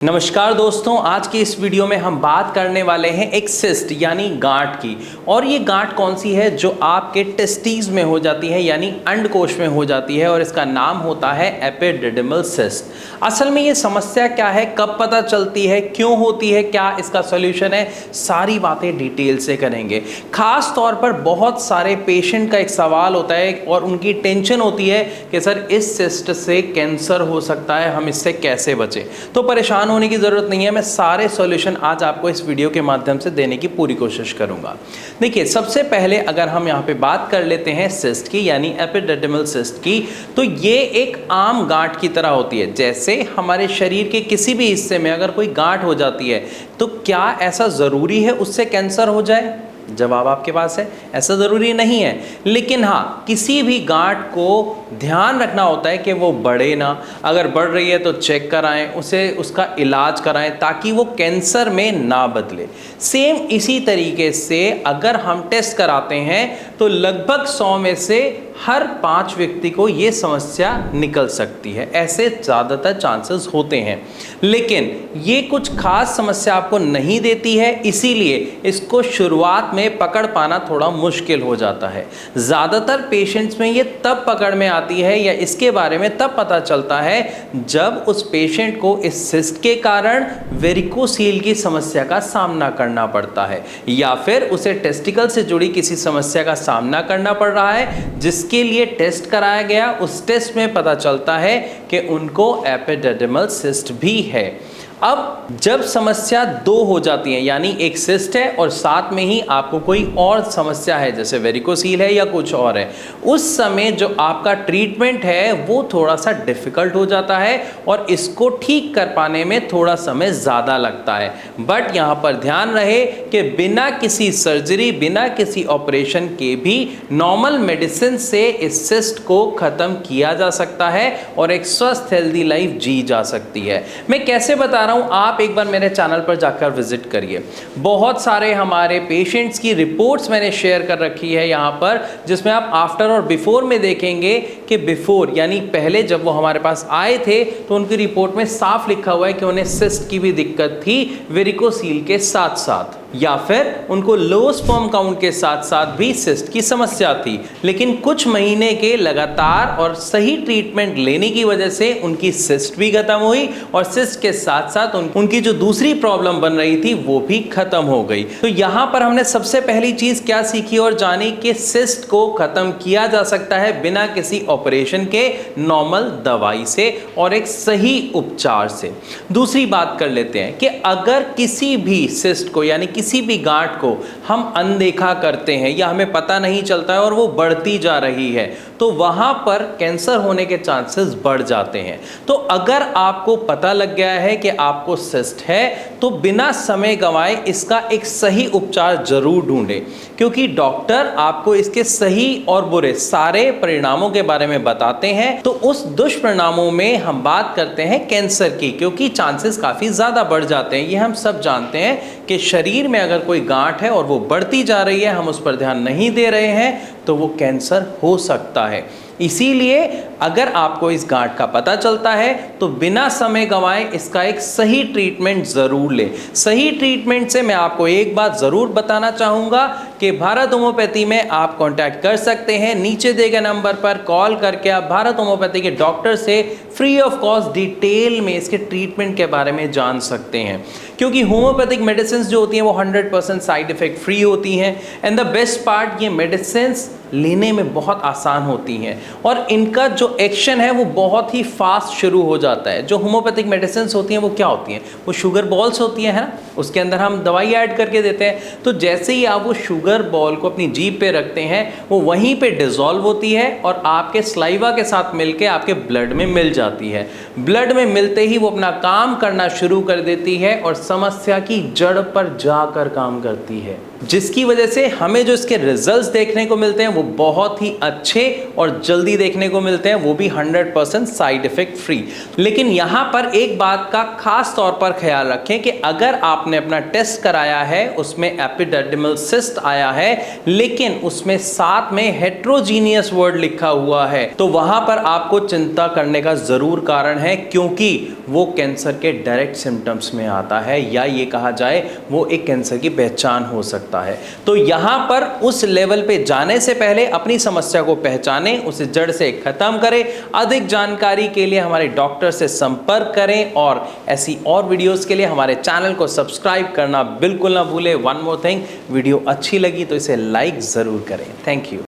नमस्कार दोस्तों, आज की इस वीडियो में हम बात करने वाले हैं एक सिस्ट यानी गांठ की। और ये गांठ कौन सी है जो आपके टेस्टीज में हो जाती है यानी अंडकोश में हो जाती है, और इसका नाम होता है एपिडिडिमल सिस्ट। असल में ये समस्या क्या है, कब पता चलती है, क्यों होती है, क्या इसका सॉल्यूशन है, सारी बातें डिटेल से करेंगे। खास तौर पर बहुत सारे पेशेंट का एक सवाल होता है और उनकी टेंशन होती है कि सर इस सिस्ट से कैंसर हो सकता है, हम इससे कैसे बचें। तो परेशान होने की जरूरत नहीं है, मैं सारे सॉल्यूशन आज आपको इस वीडियो के माध्यम से देने की पूरी कोशिश करूंगा। देखिए, सबसे पहले अगर हम यहाँ पे बात कर लेते हैं सिस्ट की यानी एपिडिडिमल सिस्ट की, तो ये एक आम गांठ की तरह होती है। जैसे हमारे शरीर के किसी भी हिस्से में अगर कोई गांठ हो जाती है तो क्या ऐसा जरूरी है उससे कैंसर हो जाए? जवाब आपके पास है, ऐसा ज़रूरी नहीं है। लेकिन हाँ, किसी भी गांठ को ध्यान रखना होता है कि वो बढ़े ना। अगर बढ़ रही है तो चेक कराएं, उसका इलाज कराएं ताकि वो कैंसर में ना बदले। सेम इसी तरीके से अगर हम टेस्ट कराते हैं तो लगभग 100 में से हर 5 व्यक्ति को ये समस्या निकल सकती है। ऐसे ज़्यादातर चांसेस होते हैं, लेकिन ये कुछ खास समस्या आपको नहीं देती है, इसीलिए इसको शुरुआत में पकड़ पाना थोड़ा मुश्किल हो जाता है। ज़्यादातर पेशेंट्स में ये तब पकड़ में आती है या इसके बारे में तब पता चलता है जब उस पेशेंट को इस सिस्ट के कारण वेरिकोसील की समस्या का सामना करना पड़ता है, या फिर उसे टेस्टिकल से जुड़ी किसी समस्या का सामना करना पड़ रहा है जिसके लिए टेस्ट कराया गया। उस टेस्ट में पता चलता है कि उनको एपिडिडिमल सिस्ट भी है। अब जब समस्या 2 हो जाती है, यानी एक सिस्ट है और साथ में ही आपको कोई और समस्या है जैसे वेरिकोसील है या कुछ और है, उस समय जो आपका ट्रीटमेंट है वो थोड़ा सा डिफिकल्ट हो जाता है और इसको ठीक कर पाने में थोड़ा समय ज़्यादा लगता है। बट यहाँ पर ध्यान रहे कि बिना किसी सर्जरी, बिना किसी ऑपरेशन के भी नॉर्मल मेडिसिन से इस सिस्ट को ख़त्म किया जा सकता है और एक स्वस्थ हेल्दी लाइफ जी जा सकती है। मैं कैसे बता रहा हूं, आप एक बार मेरे चैनल पर जाकर विजिट करिए। बहुत सारे हमारे पेशेंट्स की रिपोर्ट्स मैंने शेयर कर रखी है यहाँ पर, जिसमें आप आफ्टर और बिफोर में देखेंगे कि बिफोर यानी पहले जब वो हमारे पास आए थे तो उनकी रिपोर्ट में साफ लिखा हुआ है कि उन्हें सिस्ट की भी दिक्कत थी वेरिकोसील के साथ साथ, या फिर उनको लो स्पर्म काउंट के साथ साथ भी सिस्ट की समस्या थी। लेकिन कुछ महीने के लगातार और सही ट्रीटमेंट लेने की वजह से उनकी सिस्ट भी खत्म हुई और सिस्ट के साथ साथ उनकी जो दूसरी प्रॉब्लम बन रही थी वो भी खत्म हो गई। तो यहाँ पर हमने सबसे पहली चीज क्या सीखी और जानी कि सिस्ट को खत्म किया जा सकता है बिना किसी ऑपरेशन के, नॉर्मल दवाई से और एक सही उपचार से। दूसरी बात कर लेते हैं कि अगर किसी भी सिस्ट को यानी किसी भी गांठ को हम अनदेखा करते हैं या हमें पता नहीं चलता है और वो बढ़ती जा रही है, तो वहां पर कैंसर होने के चांसेस बढ़ जाते हैं। तो अगर आपको पता लग गया है कि आपको सिस्ट है तो बिना समय गंवाए इसका एक सही उपचार जरूर ढूंढें, क्योंकि डॉक्टर आपको इसके सही और बुरे सारे परिणामों के बारे में बताते हैं। तो उस दुष्परिणामों में हम बात करते हैं कैंसर की, क्योंकि चांसेस काफी ज्यादा बढ़ जाते हैं। ये हम सब जानते हैं कि शरीर में अगर कोई गांठ है और वो बढ़ती जा रही है, हम उस पर ध्यान नहीं दे रहे हैं, तो वो कैंसर हो सकता है। इसीलिए अगर आपको इस गांठ का पता चलता है तो बिना समय गंवाए इसका एक सही ट्रीटमेंट ज़रूर लें। सही ट्रीटमेंट से मैं आपको एक बात ज़रूर बताना चाहूँगा कि भारत होम्योपैथी में आप कांटेक्ट कर सकते हैं। नीचे दिए गए नंबर पर कॉल करके आप भारत होम्योपैथी के डॉक्टर से फ्री ऑफ कॉस्ट डिटेल में इसके ट्रीटमेंट के बारे में जान सकते हैं, क्योंकि होम्योपैथिक मेडिसिन जो होती हैं वो 100% साइड इफेक्ट फ्री होती हैं। एंड द बेस्ट पार्ट, ये मेडिसिन लेने में बहुत आसान होती हैं और इनका जो एक्शन है वो बहुत ही फास्ट शुरू हो जाता है। जो होम्योपैथिक मेडिसिन होती हैं वो क्या होती हैं, वो शुगर बॉल्स होती हैं, है ना, उसके अंदर हम दवाई ऐड करके देते हैं। तो जैसे ही आप वो शुगर बॉल को अपनी जीभ पे रखते हैं वो वहीं पे डिसॉल्व होती है और आपके स्लाइवा के साथ मिलके आपके ब्लड में मिल जाती है। ब्लड में मिलते ही वो अपना काम करना शुरू कर देती है और समस्या की जड़ पर जाकर काम करती है, जिसकी वजह से हमें जो इसके रिजल्ट्स देखने को मिलते हैं वो बहुत ही अच्छे और जल्दी देखने को मिलते हैं, वो भी 100% साइड इफेक्ट फ्री। लेकिन यहाँ पर एक बात का खास तौर पर ख्याल रखें कि अगर आपने अपना टेस्ट कराया है, उसमें एपिडिडिमल सिस्ट आया है, लेकिन उसमें साथ में हेट्रोजीनियस वर्ड लिखा हुआ है, तो वहां पर आपको चिंता करने का जरूर कारण है, क्योंकि वो कैंसर के डायरेक्ट सिम्टम्स में आता है, या ये कहा जाए वो एक कैंसर की पहचान हो सकता है। तो यहाँ पर उस लेवल पे जाने से पहले अपनी समस्या को पहचानें, उसे जड़ से खत्म करें। अधिक जानकारी के लिए हमारे डॉक्टर से संपर्क करें और ऐसी और वीडियोस के लिए हमारे चैनल को सब्सक्राइब करना बिल्कुल ना भूलें। वन मोर थिंग, वीडियो अच्छी लगी तो इसे लाइक ज़रूर करें। Thank you.